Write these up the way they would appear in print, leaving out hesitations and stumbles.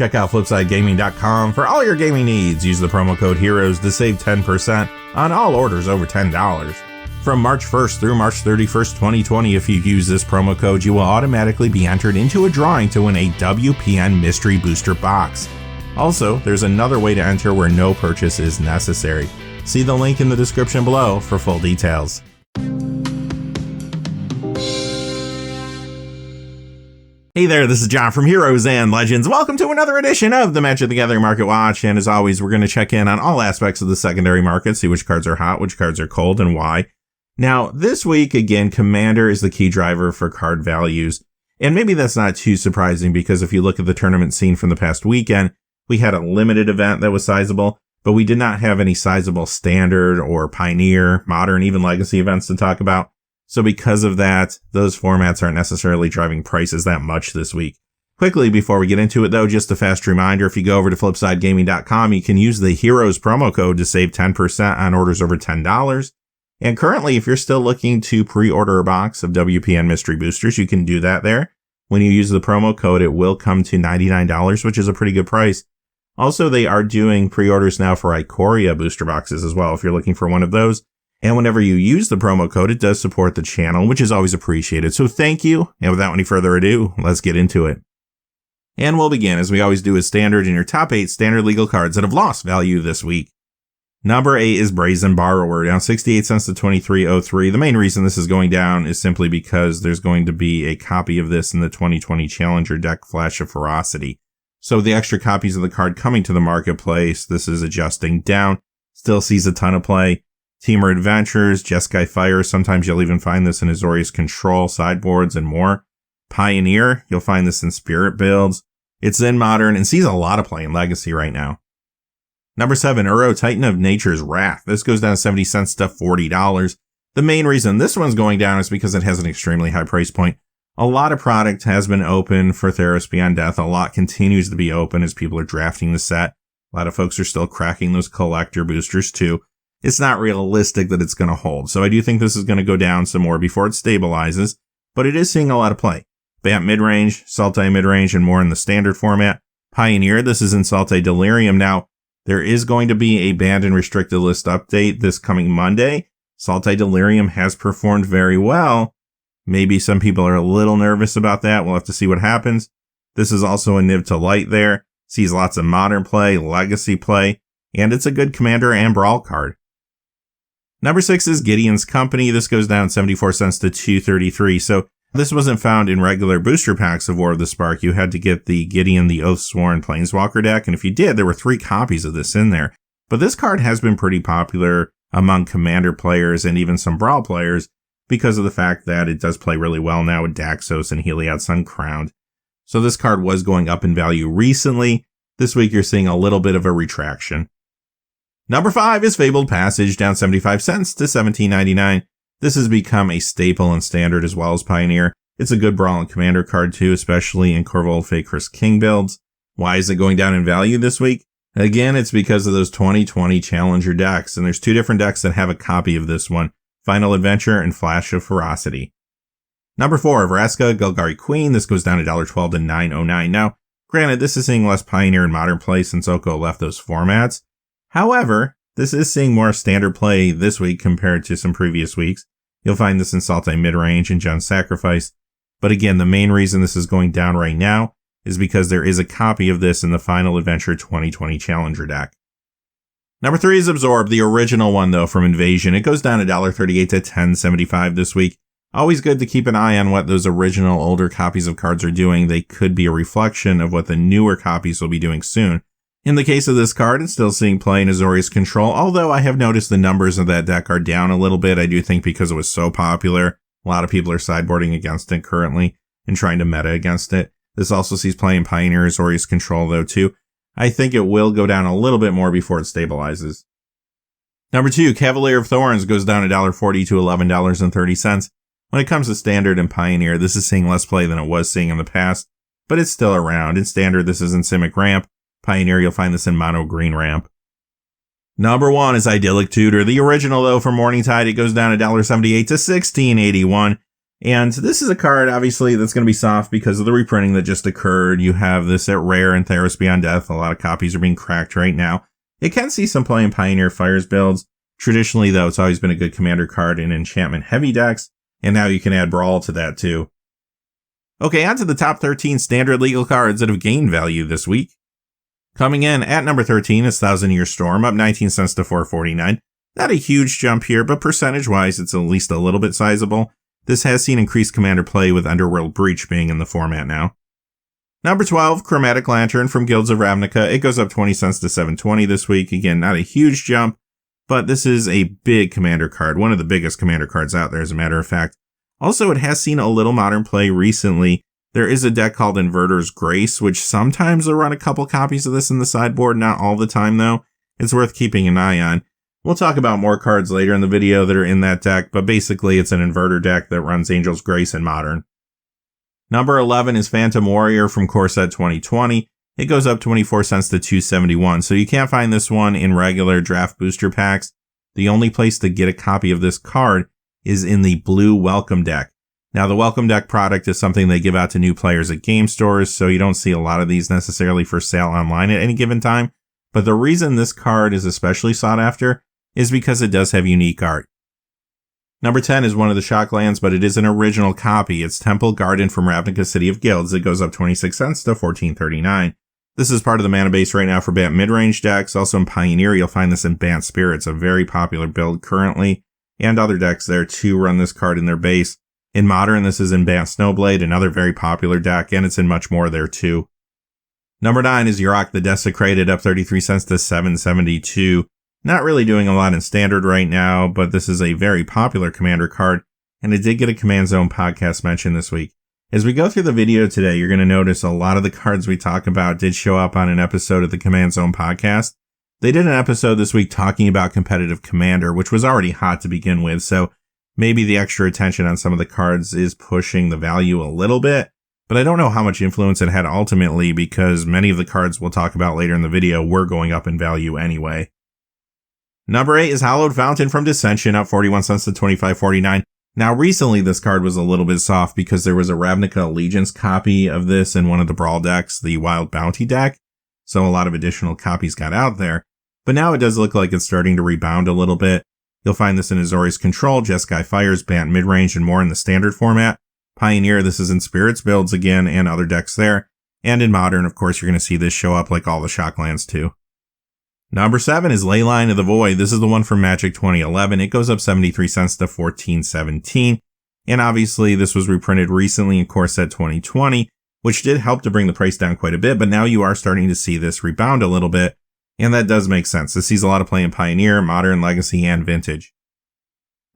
Check out FlipsideGaming.com for all your gaming needs. Use the promo code HEROES to save 10% on all orders over $10. From March 1st through March 31st, 2020, if you use this promo code, you will automatically be entered into a drawing to win a WPN Mystery Booster Box. Also, there's another way to enter where no purchase is necessary. See the link in the description below for full details. Hey there, this is John from Heroes and Legends. Welcome to another edition of the Magic the Gathering Market Watch. And as always, we're going to check in on all aspects of the secondary market, see which cards are hot, which cards are cold, and why. Now, this week, again, Commander is the key driver for card values. And maybe that's not too surprising because if you look at the tournament scene from the past weekend, we had a limited event that was sizable, but we did not have any sizable standard or pioneer, modern, even legacy events to talk about. So because of that, those formats aren't necessarily driving prices that much this week. Quickly, before we get into it though, just a fast reminder, if you go over to FlipsideGaming.com, you can use the HEROES promo code to save 10% on orders over $10. And currently, if you're still looking to pre-order a box of WPN Mystery Boosters, you can do that there. When you use the promo code, it will come to $99, which is a pretty good price. Also, they are doing pre-orders now for Ikoria booster boxes as well, if you're looking for one of those. And whenever you use the promo code, it does support the channel, which is always appreciated. So thank you. And without any further ado, let's get into it. And we'll begin, as we always do, as standard in your top 8 standard legal cards that have lost value this week. Number 8 is Brazen Borrower, down 68 cents to 23.03. The main reason this is going down is simply because there's going to be a copy of this in the 2020 Challenger deck, Flash of Ferocity. So the extra copies of the card coming to the marketplace, this is adjusting down. Still sees a ton of play. Teamer Adventures, Jeskai Fire, sometimes you'll even find this in Azorius Control, sideboards, and more. Pioneer, you'll find this in Spirit builds. It's in Modern and sees a lot of play in Legacy right now. Number 7, Uro Titan of Nature's Wrath. This goes down 70 cents to $40. The main reason this one's going down is because it has an extremely high price point. A lot of product has been open for Theros Beyond Death. A lot continues to be open as people are drafting the set. A lot of folks are still cracking those collector boosters too. It's not realistic that it's going to hold. So I do think this is going to go down some more before it stabilizes, but it is seeing a lot of play. Bant midrange, Sultai midrange, and more in the standard format. Pioneer, this is in Sultai Delirium. Now, there is going to be a banned and restricted list update this coming Monday. Sultai Delirium has performed very well. Maybe some people are a little nervous about that. We'll have to see what happens. This is also a nib to light there. Sees lots of modern play, legacy play, and it's a good commander and brawl card. Number 6 is Gideon's Company. This goes down 74 cents to $2.33. So this wasn't found in regular booster packs of War of the Spark. You had to get the Gideon the Oathsworn Planeswalker deck. And if you did, there were 3 copies of this in there. But this card has been pretty popular among commander players and even some brawl players because of the fact that it does play really well now with Daxos and Heliod Suncrowned. So this card was going up in value recently. This week you're seeing a little bit of a retraction. Number 5 is Fabled Passage, down 75 cents to $17.99. This has become a staple in Standard as well as Pioneer. It's a good Brawl and Commander card too, especially in Corvold Fate Chris King builds. Why is it going down in value this week? Again, it's because of those 2020 Challenger decks, and there's 2 different decks that have a copy of this one, Final Adventure and Flash of Ferocity. Number 4, Vraska Golgari Queen. This goes down $1.12 to $9.09. Now, granted, this is seeing less Pioneer and Modern play since Oko left those formats. However, this is seeing more standard play this week compared to some previous weeks. You'll find this in Sultai Midrange and Jund Sacrifice. But again, the main reason this is going down right now is because there is a copy of this in the Final Adventure 2020 Challenger deck. Number 3 is Absorb, the original one though from Invasion. It goes down $1.38 to $10.75 this week. Always good to keep an eye on what those original older copies of cards are doing. They could be a reflection of what the newer copies will be doing soon. In the case of this card, it's still seeing play in Azorius Control, although I have noticed the numbers of that deck are down a little bit. I do think because it was so popular, a lot of people are sideboarding against it currently and trying to meta against it. This also sees play in Pioneer Azorius Control though too. I think it will go down a little bit more before it stabilizes. Number 2, Cavalier of Thorns goes down $1.40 to $11.30. When it comes to Standard and Pioneer, this is seeing less play than it was seeing in the past, but it's still around. In Standard, this is in Simic Ramp. Pioneer, you'll find this in Mono Green Ramp. Number 1 is Idyllic Tutor. The original, though, for Morningtide, it goes down $1.78 to $16.81. And this is a card, obviously, that's going to be soft because of the reprinting that just occurred. You have this at Rare and Theros Beyond Death. A lot of copies are being cracked right now. It can see some play in Pioneer Fires builds. Traditionally, though, it's always been a good commander card in enchantment heavy decks. And now you can add Brawl to that, too. Okay, on to the top 13 standard legal cards that have gained value this week. Coming in at number 13 is Thousand Year Storm, up 19 cents to $4.49. Not a huge jump here, but percentage-wise, it's at least a little bit sizable. This has seen increased commander play with Underworld Breach being in the format now. Number 12, Chromatic Lantern from Guilds of Ravnica. It goes up 20 cents to $7.20 this week. Again, not a huge jump, but this is a big commander card. One of the biggest commander cards out there, as a matter of fact. Also, it has seen a little modern play recently. There is a deck called Inverter's Grace, which sometimes will run a couple copies of this in the sideboard, not all the time though. It's worth keeping an eye on. We'll talk about more cards later in the video that are in that deck, but basically it's an inverter deck that runs Angel's Grace in Modern. Number 11 is Phantom Warrior from Core Set 2020. It goes up 24 cents to $2.71, so you can't find this one in regular draft booster packs. The only place to get a copy of this card is in the blue Welcome Deck. Now, the Welcome Deck product is something they give out to new players at game stores, so you don't see a lot of these necessarily for sale online at any given time. But the reason this card is especially sought after is because it does have unique art. Number 10 is one of the shock lands, but it is an original copy. It's Temple Garden from Ravnica City of Guilds. It goes up 26 cents to $14.39. This is part of the mana base right now for Bant midrange decks. Also in Pioneer, you'll find this in Bant Spirits, a very popular build currently, and other decks there too run this card in their base. In Modern, this is in Bant Snowblade, another very popular deck, and it's in much more there too. Number 9 is Yurok the Desecrated, up 33 cents to $7.72. Not really doing a lot in Standard right now, but this is a very popular commander card, and it did get a Command Zone podcast mention this week. As we go through the video today, you're going to notice a lot of the cards we talk about did show up on an episode of the Command Zone podcast. They did an episode this week talking about competitive Commander, which was already hot to begin with, so maybe the extra attention on some of the cards is pushing the value a little bit, but I don't know how much influence it had ultimately because many of the cards we'll talk about later in the video were going up in value anyway. Number 8 is Hallowed Fountain from Dissension, up 41 cents to $25.49. Now, recently this card was a little bit soft because there was a Ravnica Allegiance copy of this in one of the Brawl decks, the Wild Bounty deck, so a lot of additional copies got out there. But now it does look like it's starting to rebound a little bit. You'll find this in Azorius Control, Jeskai Fires, Bant Midrange, and more in the Standard format. Pioneer, this is in Spirits builds again, and other decks there. And in Modern, of course, you're going to see this show up like all the Shocklands too. Number 7 is Leyline of the Void. This is the one from Magic 2011. It goes up 73 cents to $14.17. And obviously, this was reprinted recently in Core Set 2020, which did help to bring the price down quite a bit, but now you are starting to see this rebound a little bit, and that does make sense. This sees a lot of play in Pioneer, Modern, Legacy, and Vintage.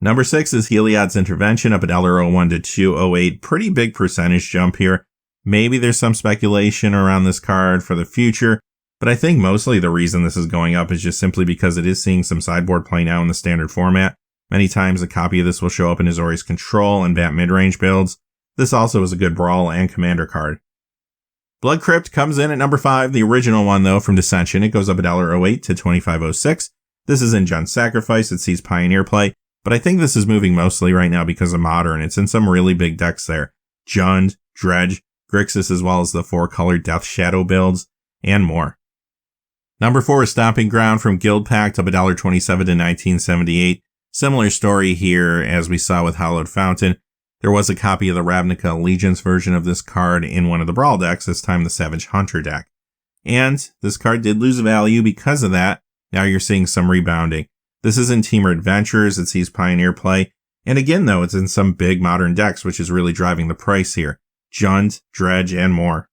Number 6 is Heliod's Intervention, up at $1.01 to $2.08. Pretty big percentage jump here. Maybe there's some speculation around this card for the future, but I think mostly the reason this is going up is just simply because it is seeing some sideboard play now in the Standard format. Many times a copy of this will show up in Azorius Control and Bant midrange builds. This also is a good Brawl and Commander card. Blood Crypt comes in at number 5, the original one though from Dissension. It goes up at $1.08 to $25.06. This is in Jund Sacrifice. It sees Pioneer play, but I think this is moving mostly right now because of Modern. It's in some really big decks there. Jund, Dredge, Griskus, as well as the 4-color Death Shadow builds, and more. Number 4 is Stomping Ground from Guild Pact, up $1.27 to $19.78. Similar story here as we saw with Hallowed Fountain. There was a copy of the Ravnica Allegiance version of this card in one of the Brawl decks, this time the Savage Hunter deck. And this card did lose value because of that. Now you're seeing some rebounding. This is in Teamer Adventures. It sees Pioneer play. And again, though, it's in some big modern decks, which is really driving the price here. Jund, Dredge, and more.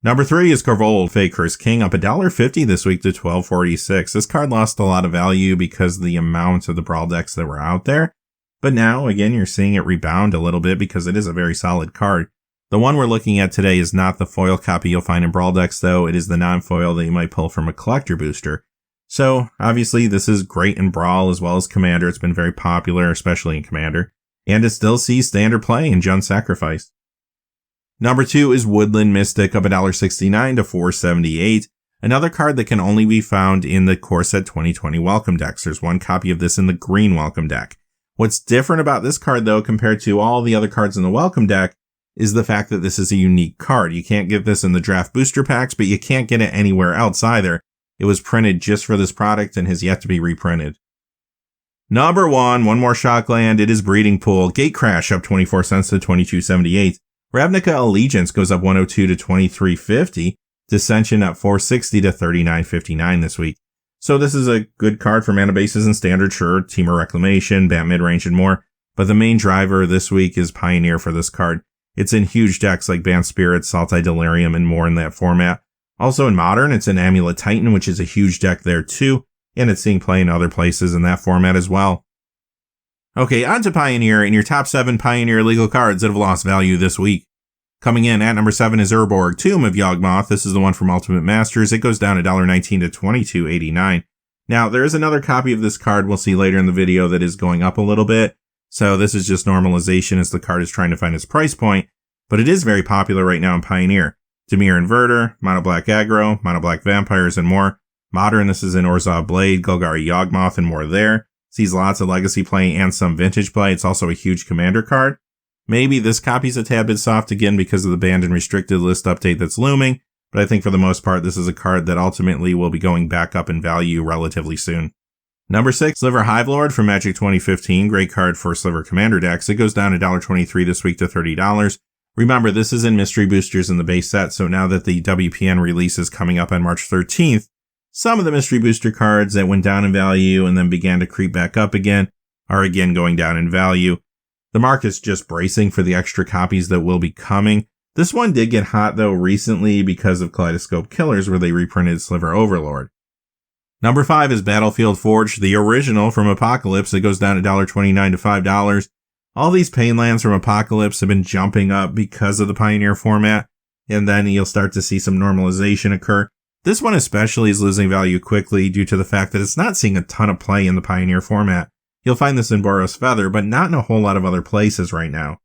Number 3 is Korvold, Fey Curse King, up $1.50 this week to $12.46. This card lost a lot of value because of the amount of the Brawl decks that were out there. But now, again, you're seeing it rebound a little bit because it is a very solid card. The one we're looking at today is not the foil copy you'll find in Brawl decks, though. It is the non-foil that you might pull from a collector booster. So, obviously, this is great in Brawl as well as Commander. It's been very popular, especially in Commander. And it still sees standard play in Jund Sacrifice. Number 2 is Woodland Mystic, up $1.69 to $4.78. Another card that can only be found in the Core Set 2020 Welcome decks. There's one copy of this in the green Welcome deck. What's different about this card, though, compared to all the other cards in the Welcome deck, is the fact that this is a unique card. You can't get this in the draft booster packs, but you can't get it anywhere else either. It was printed just for this product and has yet to be reprinted. Number one more shock land. It is Breeding Pool. Gate Crash up 24 cents to 22.78. Ravnica Allegiance goes up 102 to 23.50. Dissension up 460 to 39.59 this week. So this is a good card for mana bases and standard, sure, Temur Reclamation, Bat Midrange, and more. But the main driver this week is Pioneer for this card. It's in huge decks like Banned Spirits, Saltai Delirium, and more in that format. Also in Modern, it's in Amulet Titan, which is a huge deck there too, and it's seeing play in other places in that format as well. Okay, on to Pioneer, and your top 7 Pioneer legal cards that have lost value this week. Coming in at number 7 is Urborg, Tomb of Yawgmoth. This is the one from Ultimate Masters. It goes down $1.19 to $22.89. Now, there is another copy of this card we'll see later in the video that is going up a little bit. So this is just normalization as the card is trying to find its price point, but it is very popular right now in Pioneer. Dimir Inverter, Mono Black Aggro, Mono Black Vampires, and more. Modern, this is in Orzhov Blade, Golgari Yawgmoth, and more there. Sees lots of legacy play and some vintage play. It's also a huge commander card. Maybe this copy's a tad bit soft again because of the banned and restricted list update that's looming, but I think for the most part this is a card that ultimately will be going back up in value relatively soon. Number 6, Sliver Hivelord from Magic 2015. Great card for Sliver Commander decks. It goes down $1.23 this week to $30. Remember, this is in Mystery Boosters in the base set, so now that the WPN release is coming up on March 13th, some of the Mystery Booster cards that went down in value and then began to creep back up again are again going down in value. The market's just bracing for the extra copies that will be coming. This one did get hot, though, recently because of Kaleidoscope Killers, where they reprinted Sliver Overlord. Number 5 is Battlefield Forged, the original from Apocalypse. It goes down $1.29 to $5. All these Painlands from Apocalypse have been jumping up because of the Pioneer format, and then you'll start to see some normalization occur. This one especially is losing value quickly due to the fact that it's not seeing a ton of play in the Pioneer format. You'll find this in Boros Feather, but not in a whole lot of other places right now.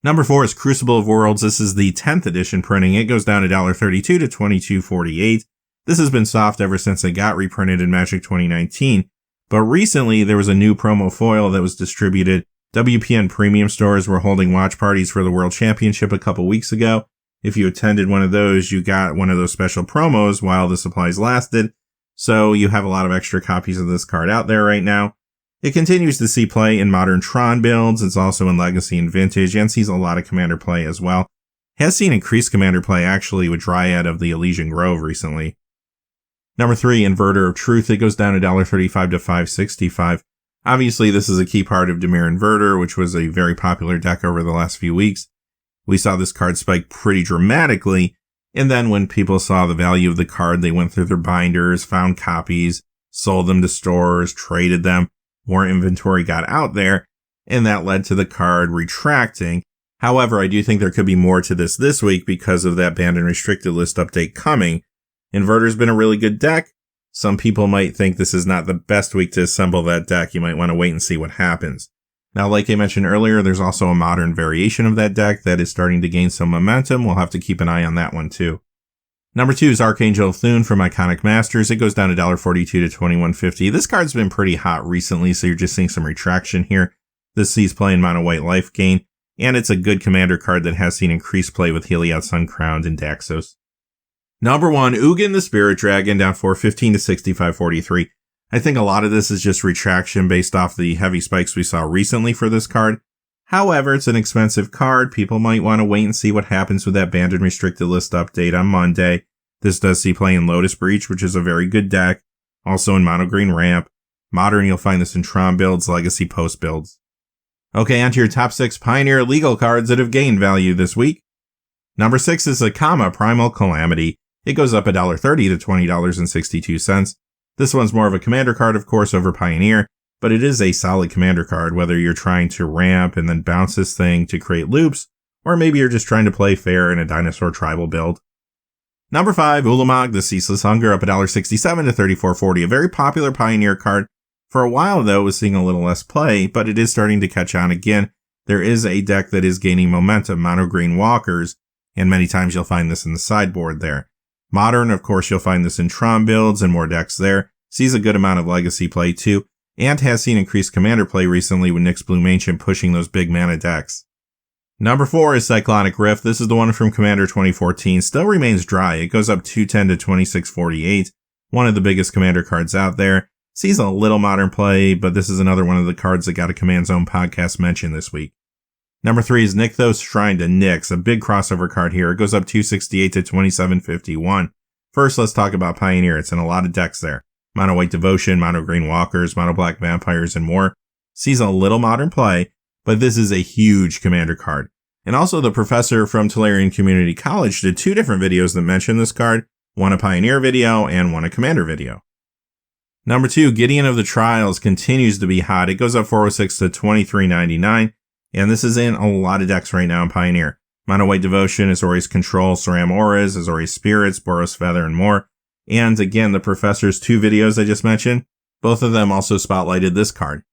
Number 4 is Crucible of Worlds. This is the 10th edition printing. It goes down $1.32 to $22.48. This has been soft ever since it got reprinted in Magic 2019, but recently there was a new promo foil that was distributed. WPN premium stores were holding watch parties for the World Championship a couple weeks ago. If you attended one of those, you got one of those special promos while the supplies lasted, so you have a lot of extra copies of this card out there right now. It continues to see play in modern Tron builds. It's also in Legacy and Vintage, and sees a lot of Commander play as well. Has seen increased Commander play actually with Dryad of the Elysian Grove recently. Number 3, Inverter of Truth. It goes down $1.35 to $5.65. Obviously, this is a key part of Dimir Inverter, which was a very popular deck over the last few weeks. We saw this card spike pretty dramatically, and then when people saw the value of the card, they went through their binders, found copies, sold them to stores, traded them. More inventory got out there, and that led to the card retracting. However, I do think there could be more to this week because of that banned and restricted list update coming. Inverter's been a really good deck. Some people might think this is not the best week to assemble that deck. You might want to wait and see what happens. Now, like I mentioned earlier, there's also a modern variation of that deck that is starting to gain some momentum. We'll have to keep an eye on that one too. Number 2 is Archangel of Thune from Iconic Masters. It goes down $1.42 to $21.50. This card's been pretty hot recently, so you're just seeing some retraction here. This sees play in Mono White Life Gain, and it's a good commander card that has seen increased play with Heliod Suncrowned and Daxos. Number 1, Ugin the Spirit Dragon, down $4.15 to $65.43. I think a lot of this is just retraction based off the heavy spikes we saw recently for this card. However, it's an expensive card. People might want to wait and see what happens with that banned and restricted list update on Monday. This does see play in Lotus Breach, which is a very good deck. Also in Mono Green Ramp. Modern, you'll find this in Tron builds, Legacy Post builds. Okay, on to your top 6 Pioneer legal cards that have gained value this week. Number 6 is Akama Primal Calamity. It goes up $1.30 to $20.62. This one's more of a commander card, of course, over Pioneer, but it is a solid commander card, whether you're trying to ramp and then bounce this thing to create loops, or maybe you're just trying to play fair in a dinosaur tribal build. Number 5, Ulamog, the Ceaseless Hunger, up $1.67 to $34.40. A very popular Pioneer card. For a while, though, it was seeing a little less play, but it is starting to catch on again. There is a deck that is gaining momentum, Mono Green Walkers, and many times you'll find this in the sideboard there. Modern, of course, you'll find this in Tron builds and more decks there. Sees a good amount of legacy play too. and has seen increased commander play recently with Nyx Bloom Ancient pushing those big mana decks. Number 4 is Cyclonic Rift. This is the one from Commander 2014. Still remains dry. It goes up 210 to 2648. One of the biggest commander cards out there. Sees a little modern play, but this is another one of the cards that got a Command Zone podcast mention this week. Number 3 is Nykthos Shrine to Nyx, a big crossover card here. It goes up 268 to 2751. First, let's talk about Pioneer. It's in a lot of decks there. Mono White Devotion, Mono Green Walkers, Mono Black Vampires, and more. Sees a little modern play, but this is a huge commander card. And also the professor from Tolarian Community College did 2 different videos that mention this card, one a Pioneer video and one a Commander video. Number 2, Gideon of the Trials continues to be hot. It goes up 406 to 2399, and this is in a lot of decks right now in Pioneer. Mono White Devotion, Azorius Control, Soram Auras, Azorius Spirits, Boros Feather, and more. And again, the professor's 2 videos I just mentioned, both of them also spotlighted this card.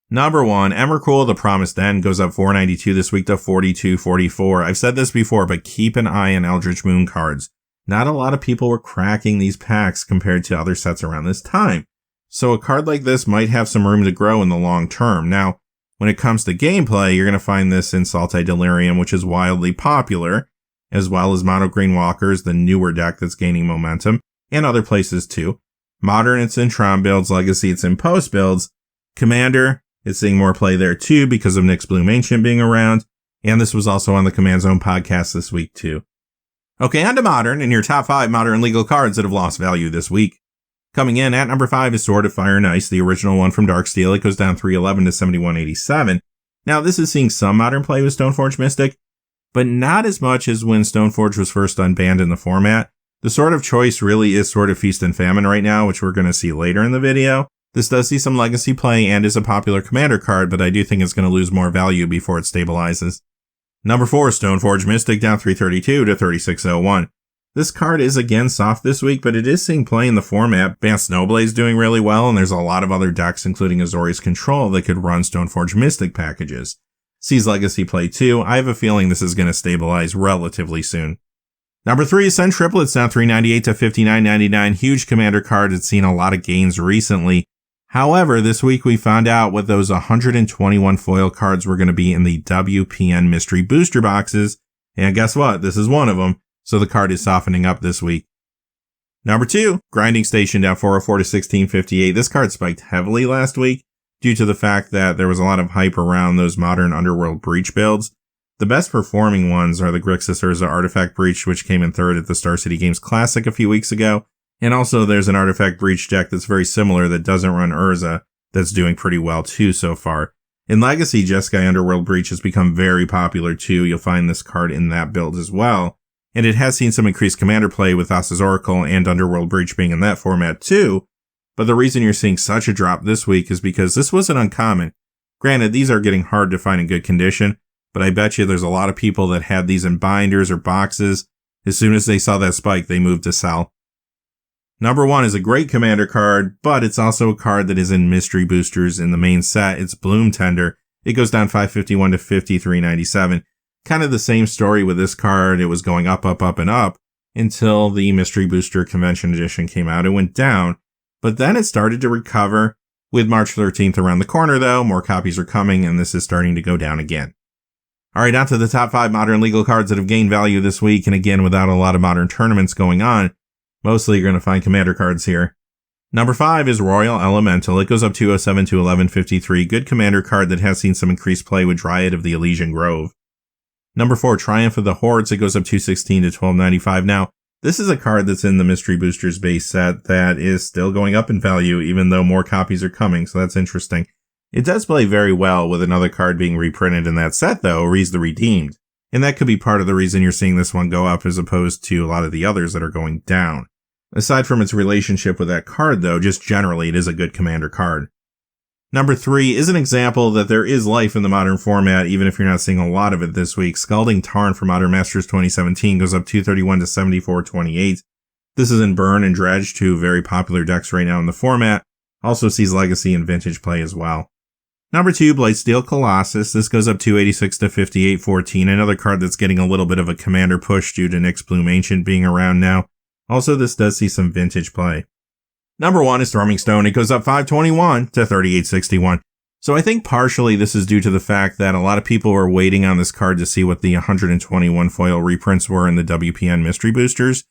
Number 1, Emrakul, The Promised End, goes up 492 this week to 4244. I've said this before, but keep an eye on Eldritch Moon cards. Not a lot of people were cracking these packs compared to other sets around this time. So a card like this might have some room to grow in the long term. Now, when it comes to gameplay, you're going to find this in Saltai Delirium, which is wildly popular, as well as Mono Green Walkers, the newer deck that's gaining momentum, and other places too. Modern, it's in Tron builds. Legacy, it's in Post builds. Commander, it's seeing more play there too because of Nyx Bloom Ancient being around. And this was also on the Command Zone podcast this week too. Okay, on to Modern, and your top 5 Modern legal cards that have lost value this week. Coming in at number 5 is Sword of Fire and Ice, the original one from Darksteel. It goes down 311 to 7187. Now, this is seeing some modern play with Stoneforge Mystic, but not as much as when Stoneforge was first unbanned in the format. The sword of choice really is Sword of Feast and Famine right now, which we're going to see later in the video. This does see some legacy play and is a popular commander card, but I do think it's going to lose more value before it stabilizes. Number 4, Stoneforge Mystic, down 332 to 3601. This card is again soft this week, but it is seeing play in the format. Bant Snowblade's doing really well, and there's a lot of other decks, including Azorius Control, that could run Stoneforge Mystic packages. Sees legacy play too. I have a feeling this is going to stabilize relatively soon. Number 3 is Send Triplets, down 398 to 5999. Huge commander card. It's seen a lot of gains recently. However, this week we found out what those 121 foil cards were going to be in the WPN mystery booster boxes. And guess what? This is one of them. So the card is softening up this week. Number 2, Grinding Station, down 404 to 1658. This card spiked heavily last week due to the fact that there was a lot of hype around those modern Underworld Breach builds. The best performing ones are the Griskus Urza Artifact Breach, which came in 3rd at the Star City Games Classic a few weeks ago. And also there's an Artifact Breach deck that's very similar that doesn't run Urza that's doing pretty well too so far. In Legacy, Jeskai Underworld Breach has become very popular too. You'll find this card in that build as well. And it has seen some increased commander play with Thassa's Oracle and Underworld Breach being in that format too. But the reason you're seeing such a drop this week is because this wasn't uncommon. Granted, these are getting hard to find in good condition, but I bet you there's a lot of people that had these in binders or boxes. As soon as they saw that spike, they moved to sell. Number 1 is a great commander card, but it's also a card that is in mystery boosters in the main set. It's Bloom Tender. It goes down 551 to 5397. Kind of the same story with this card. It was going up, up, up, and up until the mystery booster convention edition came out. It went down, but then it started to recover. With March 13th around the corner, though, more copies are coming, and this is starting to go down again. All right, on to the top 5 modern legal cards that have gained value this week, and again, without a lot of modern tournaments going on. Mostly you're going to find commander cards here. Number 5 is Royal Elemental. It goes up 207 to 1153. Good commander card that has seen some increased play with Dryad of the Elysian Grove. Number 4, Triumph of the Hordes. It goes up 216 to 1295. Now, this is a card that's in the Mystery Boosters base set that is still going up in value, even though more copies are coming, so that's interesting. It does play very well with another card being reprinted in that set, though, Reese the Redeemed. And that could be part of the reason you're seeing this one go up as opposed to a lot of the others that are going down. Aside from its relationship with that card, though, just generally it is a good commander card. Number 3 is an example that there is life in the modern format, even if you're not seeing a lot of it this week. Scalding Tarn for Modern Masters 2017 goes up 231 to 7428. This is in Burn and Dredge, 2 very popular decks right now in the format. Also sees Legacy and Vintage play as well. Number 2, Blightsteel Colossus. This goes up 286 to 5814. Another card that's getting a little bit of a commander push due to Nyx Bloom Ancient being around now. Also, this does see some Vintage play. Number 1 is Throwing Stone. It goes up $5.21 to $38.61. So I think partially this is due to the fact that a lot of people were waiting on this card to see what the 121 foil reprints were in the WPN mystery boosters.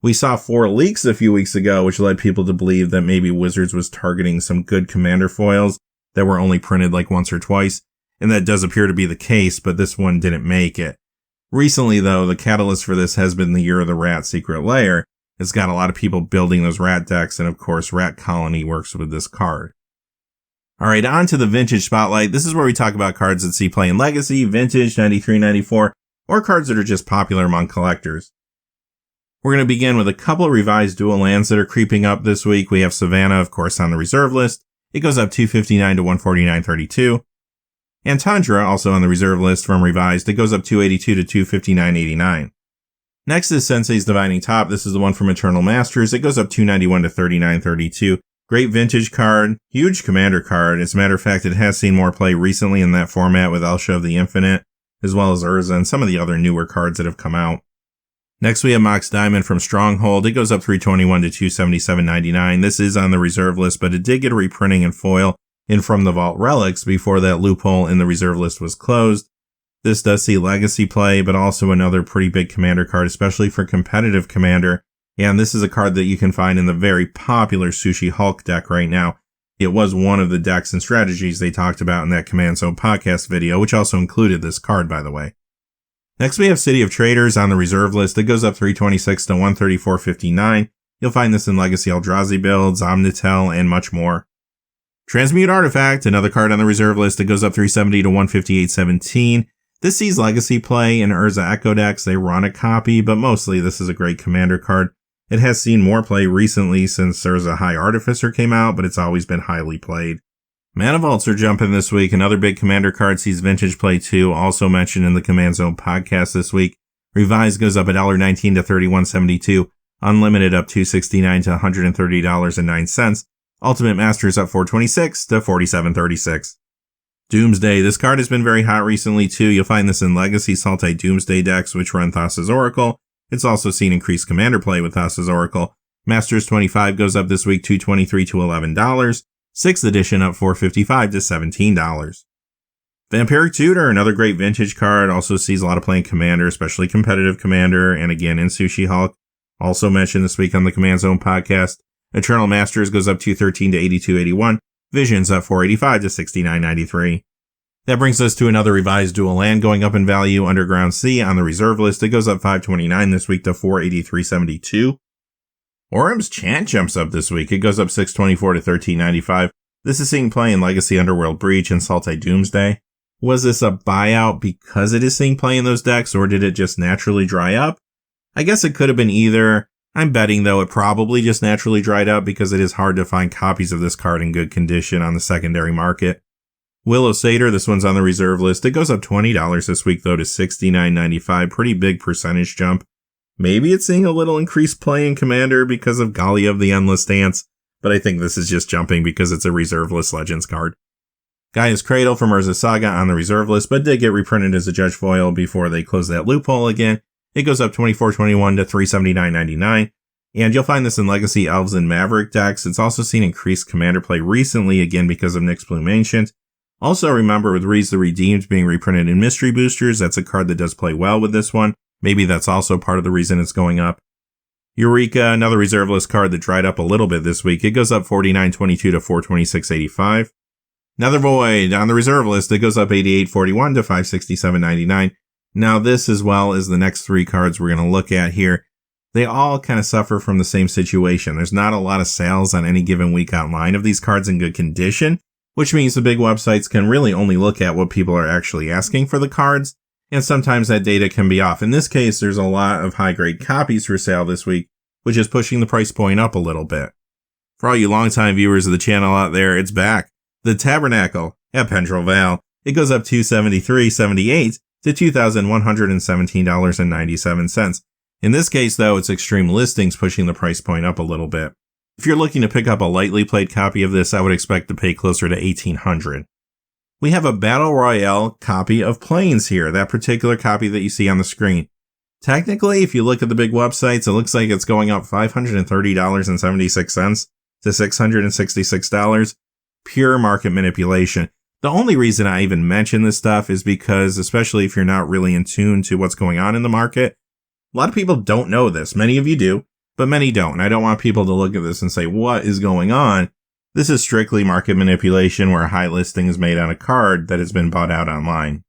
We saw 4 leaks a few weeks ago, which led people to believe that maybe Wizards was targeting some good commander foils that were only printed like once or twice. And that does appear to be the case, but this one didn't make it. Recently, though, the catalyst for this has been the Year of the Rat Secret Lair. It's got a lot of people building those rat decks, and of course, Rat Colony works with this card. Alright, on to the Vintage Spotlight. This is where we talk about cards that see play in Legacy, Vintage, 93, 94, or cards that are just popular among collectors. We're going to begin with a couple of revised dual lands that are creeping up this week. We have Savannah, of course, on the reserve list. It goes up $259 to $149.32. And Tundra, also on the reserve list from revised. It goes up $282 to $259.89. Next is Sensei's Divining Top. This is the one from Eternal Masters. It goes up $291 to $39.32. Great vintage card, huge commander card. As a matter of fact, it has seen more play recently in that format with Elsha of the Infinite, as well as Urza and some of the other newer cards that have come out. Next, we have Mox Diamond from Stronghold. It goes up $321 to $277.99. This is on the reserve list, but it did get a reprinting in foil in From the Vault Relics before that loophole in the reserve list was closed. This does see legacy play, but also another pretty big commander card, especially for competitive commander. And this is a card that you can find in the very popular Sushi Hulk deck right now. It was one of the decks and strategies they talked about in that Command Zone podcast video, which also included this card, by the way. Next, we have City of Traders on the reserve list. It goes up $326 to $134.59. You'll find this in Legacy Eldrazi builds, Omnitel, and much more. Transmute Artifact, another card on the reserve list. It goes up $370 to $158.17. This sees legacy play in Urza Echo decks. They run a copy, but mostly this is a great commander card. It has seen more play recently since Urza High Artificer came out, but it's always been highly played. Mana Vaults are jumping this week. Another big commander card sees vintage play too, also mentioned in the Command Zone podcast this week. Revised goes up $1.19 to $31.72. Unlimited up $2.69 to $130.09. Ultimate Masters up $4.26 to $47.36. Doomsday. This card has been very hot recently too. You'll find this in Legacy Sultai Doomsday decks, which run Thassa's Oracle. It's also seen increased commander play with Thassa's Oracle. Masters 25 goes up this week $2.23 to $11. 6th edition up $4.55 to $17. Vampiric Tutor, another great vintage card, also sees a lot of play in Commander, especially competitive Commander, and again in Sushi Hulk. Also mentioned this week on the Command Zone podcast. Eternal Masters goes up $2.13 to $82.81. Visions up $4.85 to $69.93. That brings us to another revised dual land going up in value, Underground Sea on the reserve list. It goes up $5.29 this week to $483.72. Orem's Chant jumps up this week. It goes up $6.24 to $13.95. This is seeing play in Legacy Underworld Breach and Sultai Doomsday. Was this a buyout because it is seeing play in those decks, or did it just naturally dry up? I guess it could have been either. I'm betting, though, it probably just naturally dried up because it is hard to find copies of this card in good condition on the secondary market. Willow Satyr, this one's on the reserve list. It goes up $20 this week, though, to $69.95. Pretty big percentage jump. Maybe it's seeing a little increased play in Commander because of Galia of the Endless Dance, but I think this is just jumping because it's a reserve list Legends card. Gaia's Cradle from Urza Saga on the reserve list, but did get reprinted as a Judge Foil before they closed that loophole again. It goes up $24.21 to $379.99. And you'll find this in Legacy Elves and Maverick decks. It's also seen increased Commander play recently, again because of Nyxbloom Ancient. Also remember with Reese the Redeemed being reprinted in Mystery Boosters, that's a card that does play well with this one. Maybe that's also part of the reason it's going up. Eureka, another reserve list card that dried up a little bit this week. It goes up $49.22 to $426.85. Nether Void on the reserve list. It goes up $88.41 to $567.99. Now this, as well as the next 3 cards we're going to look at here, they all kind of suffer from the same situation. There's not a lot of sales on any given week online of these cards in good condition, which means the big websites can really only look at what people are actually asking for the cards. And sometimes that data can be off. In this case, there's a lot of high-grade copies for sale this week, which is pushing the price point up a little bit. For all you longtime viewers of the channel out there, it's back. The Tabernacle at Pendrell Vale. It goes up $273.78 to $2,117.97. In this case, though, it's Extreme Listings pushing the price point up a little bit. If you're looking to pick up a lightly played copy of this, I would expect to pay closer to $1,800. We have a Battle Royale copy of Plains here, that particular copy that you see on the screen. Technically, if you look at the big websites, it looks like it's going up $530.76 to $666. Pure market manipulation. The only reason I even mention this stuff is because, especially if you're not really in tune to what's going on in the market, a lot of people don't know this. Many of you do, but many don't. I don't want people to look at this and say, what is going on? This is strictly market manipulation where a high listing is made on a card that has been bought out online.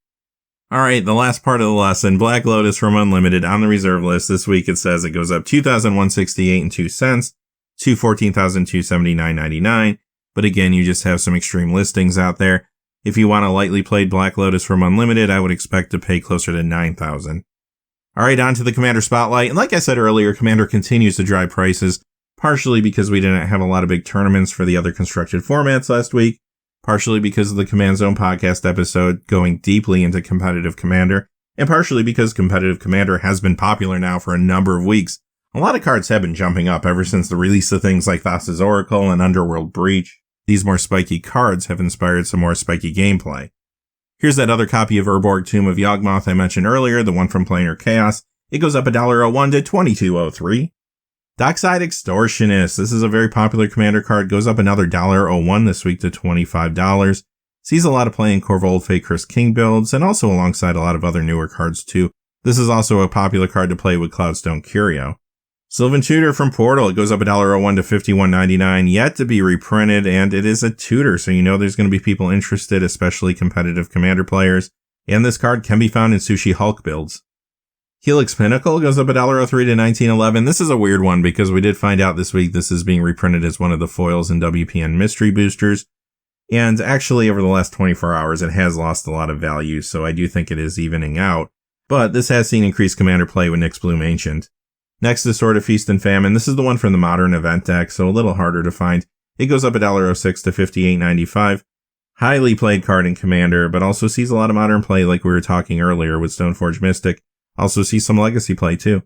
Alright, the last part of the lesson, Black Lotus from Unlimited on the reserve list. This week it says it goes up 2,168 and 2 cents to 14,279.99. But again, you just have some extreme listings out there. If you want a lightly played Black Lotus from Unlimited, I would expect to pay closer to 9,000. Alright, on to the Commander Spotlight. And like I said earlier, Commander continues to drive prices, partially because we didn't have a lot of big tournaments for the other constructed formats last week, partially because of the Command Zone podcast episode going deeply into competitive Commander, and partially because competitive Commander has been popular now for a number of weeks. A lot of cards have been jumping up ever since the release of things like Thassa's Oracle and Underworld Breach. These more spiky cards have inspired some more spiky gameplay. Here's that other copy of Urborg Tomb of Yawgmoth I mentioned earlier, the one from Planar Chaos. It goes up $1.01 to $22.03. Dockside Extortionist. This is a very popular Commander card. Goes up another $1.01 this week to $25. Sees a lot of play in Korvold Fakehurst King builds, and also alongside a lot of other newer cards too. This is also a popular card to play with Cloudstone Curio. Sylvan Tutor from Portal. It goes up $1.01 to $51.99, yet to be reprinted, and it is a tutor, so you know there's going to be people interested, especially competitive Commander players. And this card can be found in Sushi Hulk builds. Helix Pinnacle goes up $1.03 to $19.11. This is a weird one because we did find out this week this is being reprinted as one of the foils in WPN Mystery Boosters. And actually, over the last 24 hours, it has lost a lot of value, so I do think it is evening out. But this has seen increased Commander play with Nyx Bloom Ancient. Next is Sword of Feast and Famine. This is the one from the Modern event deck, so a little harder to find. It goes up $1.06 to $58.95. Highly played card in Commander, but also sees a lot of Modern play like we were talking earlier with Stoneforge Mystic. Also sees some Legacy play too.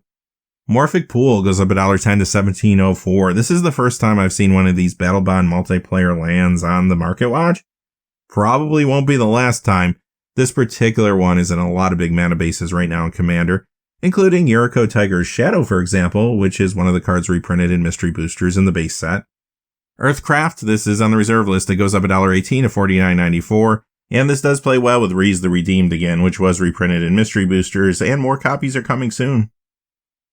Morphic Pool goes up $1.10 to $17.04. This is the first time I've seen one of these Battle Bond multiplayer lands on the Market Watch. Probably won't be the last time. This particular one is in a lot of big mana bases right now in Commander, including Yuriko Tiger's Shadow, for example, which is one of the cards reprinted in Mystery Boosters in the base set. Earthcraft, this is on the reserve list. It goes up $1.18 to $49.94. And this does play well with Reese the Redeemed again, which was reprinted in Mystery Boosters, and more copies are coming soon.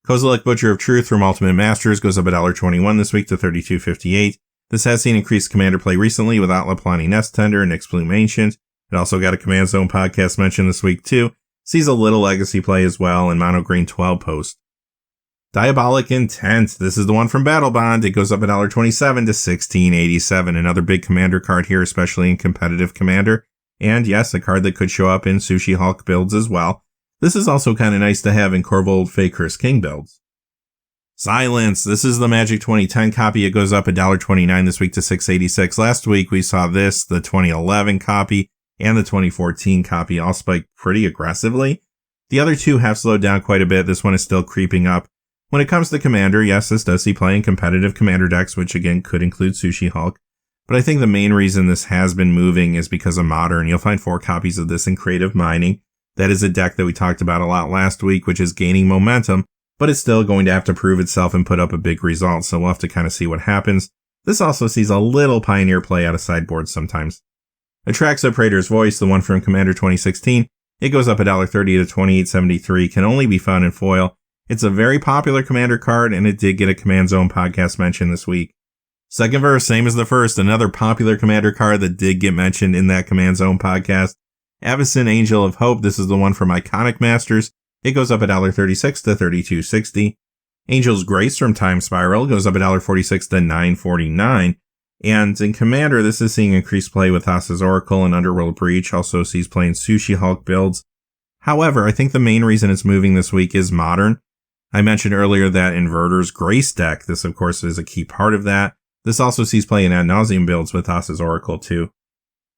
Kozilek Butcher of Truth from Ultimate Masters goes up $1.21 this week to $32.58. This has seen increased Commander play recently with Outlaw Plani Nest Tender and Nyx Bloom Ancient. It also got a Command Zone podcast mention this week too. Sees a little Legacy play as well in Mono Green 12 post. Diabolic Intent. This is the one from Battle Bond. It goes up $1.27 to $16.87. Another big Commander card here, especially in competitive Commander. And yes, a card that could show up in Sushi Hulk builds as well. This is also kind of nice to have in Korvold Fakehurst King builds. Silence. This is the Magic 2010 copy. It goes up $1.29 this week to $6.86. Last week we saw this, the 2011 copy, and the 2014 copy all spike pretty aggressively. The other two have slowed down quite a bit. This one is still creeping up. When it comes to Commander, yes, this does see play in competitive Commander decks, which again could include Sushi Hulk. But I think the main reason this has been moving is because of Modern. You'll find 4 copies of this in Creative Mining. That is a deck that we talked about a lot last week, which is gaining momentum, but it's still going to have to prove itself and put up a big result, so we'll have to kind of see what happens. This also sees a little Pioneer play out of sideboards sometimes. Atraxa Praetor's Voice, the one from Commander 2016, it goes up $1.30 to $28.73, can only be found in foil. It's a very popular Commander card, and it did get a Command Zone podcast mention this week. Second verse, same as the first, another popular Commander card that did get mentioned in that Command Zone podcast. Avacyn Angel of Hope, this is the one from Iconic Masters. It goes up $1.36 to $32.60. Angel's Grace from Time Spiral goes up $1.46 to $9.49. And in Commander, this is seeing increased play with Thassa's Oracle and Underworld Breach, also sees play in Sushi Hulk builds. However, I think the main reason it's moving this week is Modern. I mentioned earlier that Inverter's Grace deck, this of course is a key part of that. This also sees play in Ad Nauseam builds with Thassa's Oracle too.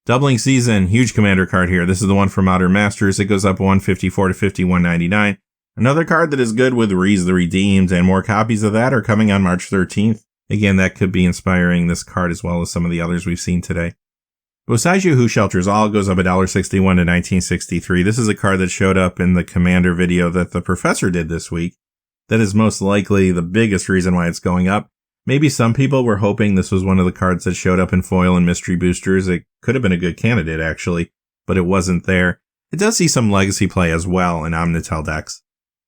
Doubling Season, huge Commander card here. This is the one for Modern Masters. It goes up $1.54 to $51.99. Another card that is good with Reese the Redeemed, and more copies of that are coming on March 13th. Again, that could be inspiring this card as well as some of the others we've seen today. Bosaiju Who Shelters All goes up $1.61 to $19.63. This is a card that showed up in the Commander video that the Professor did this week. That is most likely the biggest reason why it's going up. Maybe some people were hoping this was one of the cards that showed up in foil and mystery boosters. It could have been a good candidate, actually, but it wasn't there. It does see some legacy play as well in Omnitel decks.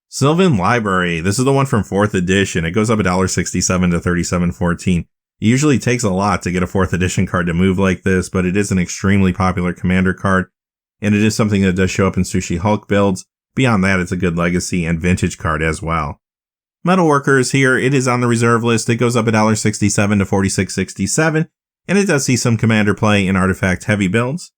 Sylvan Library. This is the one from 4th edition. It goes up $1.67 to $37.14. It usually takes a lot to get a 4th edition card to move like this, but it is an extremely popular commander card, and it is something that does show up in Sushi Hulk builds. Beyond that, it's a good legacy and vintage card as well. Metalworkers here, it is on the reserve list. It goes up $1.67 to $46.67, and it does see some commander play in artifact heavy builds.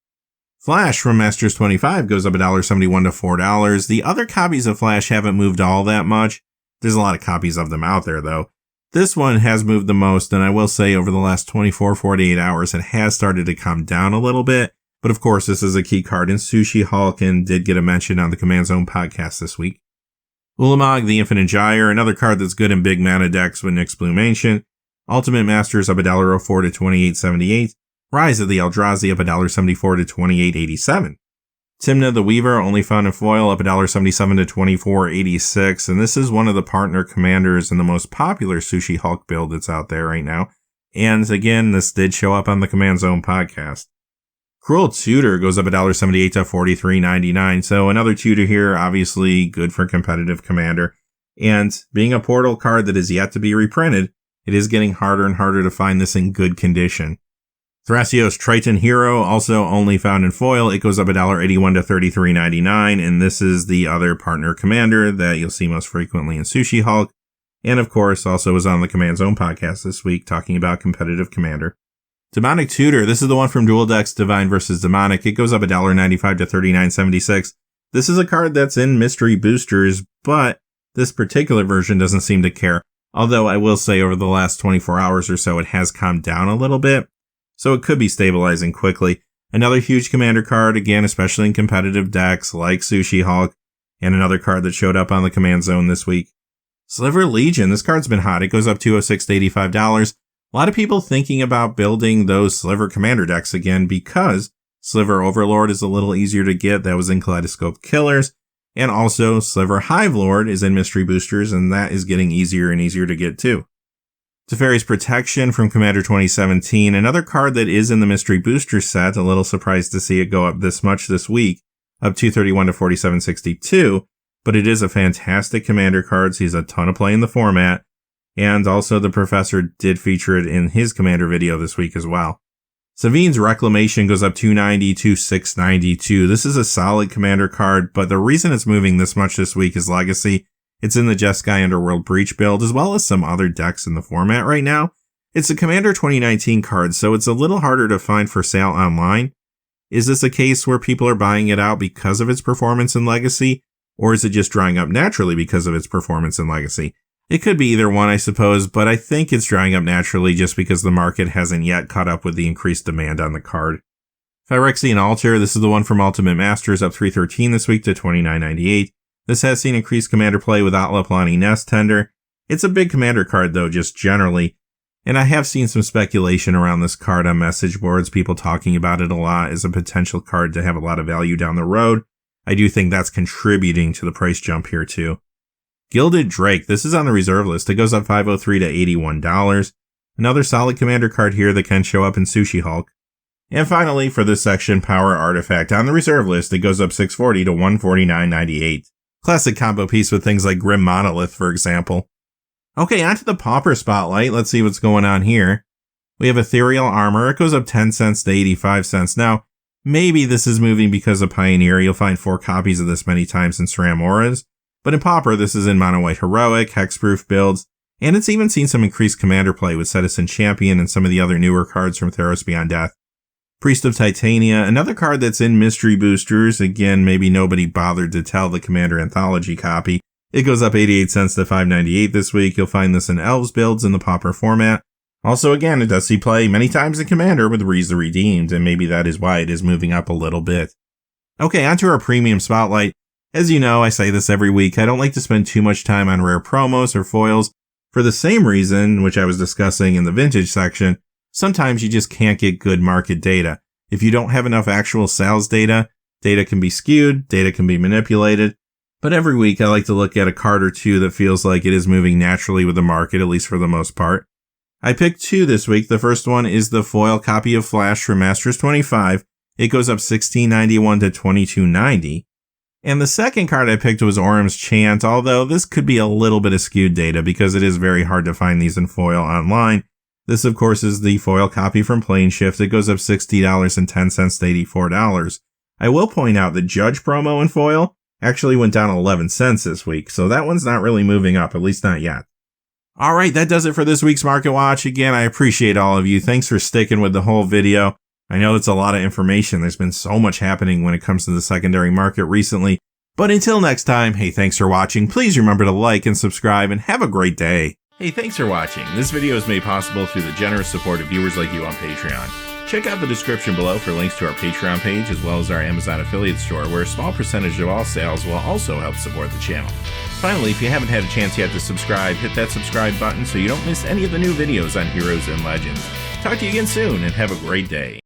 Flash from Masters 25 goes up $1.71 to $4. The other copies of Flash haven't moved all that much. There's a lot of copies of them out there though. This one has moved the most, and I will say over the last 48 hours, it has started to come down a little bit. But of course, this is a key card in Sushi Hulk and did get a mention on the Command Zone podcast this week. Ulamog, the Infinite Gyre, another card that's good in big mana decks with Nyx Bloom Ancient. Ultimate Masters up $1.04 to $28.78. Rise of the Eldrazi up $1.74 to $28.87. Timna the Weaver, only found in foil, up $1.77 to $24.86. And this is one of the partner commanders in the most popular Sushi Hulk build that's out there right now. And again, this did show up on the Command Zone podcast. Cruel Tutor goes up $1.78 to $43.99. So another tutor here, obviously good for competitive commander. And being a portal card that is yet to be reprinted, it is getting harder and harder to find this in good condition. Thrasios Triton Hero, also only found in foil. It goes up $1.81 to $33.99. And this is the other partner commander that you'll see most frequently in Sushi Hulk. And of course, also was on the Command Zone podcast this week talking about competitive commander. Demonic Tutor, this is the one from Dual Decks Divine vs. Demonic. It goes up $1.95 to $39.76. This is a card that's in mystery boosters, but this particular version doesn't seem to care. Although I will say over the last 24 hours or so, it has calmed down a little bit. So it could be stabilizing quickly. Another huge commander card, again, especially in competitive decks like Sushi Hulk, and another card that showed up on the Command Zone this week. Sliver Legion, this card's been hot. It goes up $206 to $85. A lot of people thinking about building those Sliver commander decks again because Sliver Overlord is a little easier to get. That was in Kaleidoscope Killers. And also Sliver Hive Lord is in Mystery Boosters, and that is getting easier and easier to get too. Teferi's Protection from Commander 2017, another card that is in the Mystery Booster set. A little surprised to see it go up this much this week, up $231 to $47.62. But it is a fantastic commander card. Sees a ton of play in the format. And also the professor did feature it in his commander video this week as well. Savine's Reclamation goes up $290 to $692. This is a solid commander card, but the reason it's moving this much this week is Legacy. It's in the Jeskai Underworld Breach build, as well as some other decks in the format right now. It's a Commander 2019 card, so it's a little harder to find for sale online. Is this a case where people are buying it out because of its performance in Legacy, or is it just drying up naturally because of its performance in Legacy? It could be either one, I suppose, but I think it's drying up naturally just because the market hasn't yet caught up with the increased demand on the card. Phyrexian Altar, this is the one from Ultimate Masters, up $313 this week to $29.98. This has seen increased commander play with Atlaplani Nest Tender. It's a big commander card though, just generally. And I have seen some speculation around this card on message boards, people talking about it a lot as a potential card to have a lot of value down the road. I do think that's contributing to the price jump here too. Gilded Drake, this is on the reserve list. It goes up $503 to $81. Another solid commander card here that can show up in Sushi Hulk. And finally, for this section, Power Artifact. On the reserve list, it goes up $640 to $149.98. Classic combo piece with things like Grim Monolith, for example. Okay, on to the Pauper Spotlight. Let's see what's going on here. We have Ethereal Armor. It goes up 10 cents to 85 cents. Now, maybe this is moving because of Pioneer. You'll find 4 copies of this many times in SRAM Auras. But in Pauper, this is in Mono White Heroic, Hexproof builds, and it's even seen some increased commander play with Citizen Champion and some of the other newer cards from Theros Beyond Death. Priest of Titania, another card that's in Mystery Boosters. Again, maybe nobody bothered to tell the Commander Anthology copy. It goes up 88 cents to $5.98 this week. You'll find this in Elves builds in the Pauper format. Also, again, it does see play many times in Commander with Reese the Redeemed, and maybe that is why it is moving up a little bit. Okay, onto our Premium Spotlight. As you know, I say this every week, I don't like to spend too much time on rare promos or foils. For the same reason, which I was discussing in the vintage section, sometimes you just can't get good market data. If you don't have enough actual sales data, data can be skewed, data can be manipulated. But every week I like to look at a card or two that feels like it is moving naturally with the market, at least for the most part. I picked two this week. The first one is the foil copy of Flash from Masters 25. It goes up $16.91 to $22.90. And the second card I picked was Orum's Chant, although this could be a little bit of skewed data because it is very hard to find these in foil online. This, of course, is the foil copy from Plane Shift. It goes up $60.10 to $84. I will point out the Judge promo in foil actually went down 11 cents this week, so that one's not really moving up, at least not yet. All right, that does it for this week's Market Watch. Again, I appreciate all of you. Thanks for sticking with the whole video. I know it's a lot of information. There's been so much happening when it comes to the secondary market recently. But until next time, hey, thanks for watching. Please remember to like and subscribe and have a great day. Hey, thanks for watching. This video is made possible through the generous support of viewers like you on Patreon. Check out the description below for links to our Patreon page as well as our Amazon affiliate store, where a small percentage of all sales will also help support the channel. Finally, if you haven't had a chance yet to subscribe, hit that subscribe button so you don't miss any of the new videos on Heroes and Legends. Talk to you again soon and have a great day.